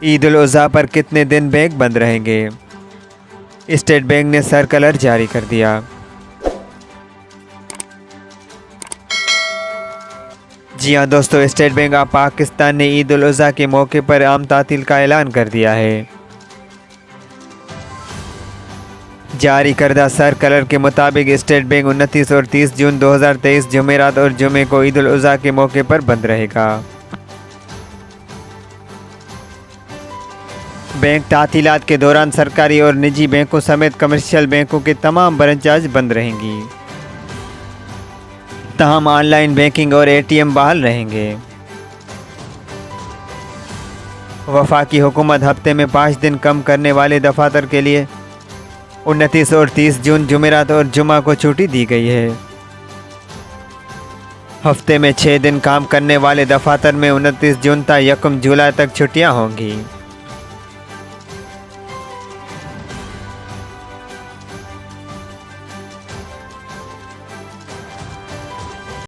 ईद उल अज़हा पर कितने दिन बैंक बंद रहेंगे? स्टेट बैंक ने सर्कुलर जारी कर दिया। जी हाँ दोस्तों, स्टेट बैंक ऑफ पाकिस्तान ने ईद उल अज़हा के मौके पर आम तातील का ऐलान कर दिया है। जारी करदा सर्कुलर के मुताबिक स्टेट बैंक 29 और 30 जून 2023 जुमेरात और जुमे को ईद उल अज़हा के मौके पर बंद रहेगा। बैंक तातीलात के दौरान सरकारी और निजी बैंकों समेत कमर्शियल बैंकों के तमाम ब्रांचेज बंद रहेंगी। तमाम ऑनलाइन बैंकिंग और ATM बहाल रहेंगे। वफाकी हुकूमत हफ्ते में 5 दिन कम करने वाले दफातर के लिए 29 और 30 जून जुमेरात और जुमा को छुट्टी दी गई है। हफ्ते में 6 दिन काम करने वाले दफातर में 29 जून तक 1 जुलाई तक छुट्टियां होंगी।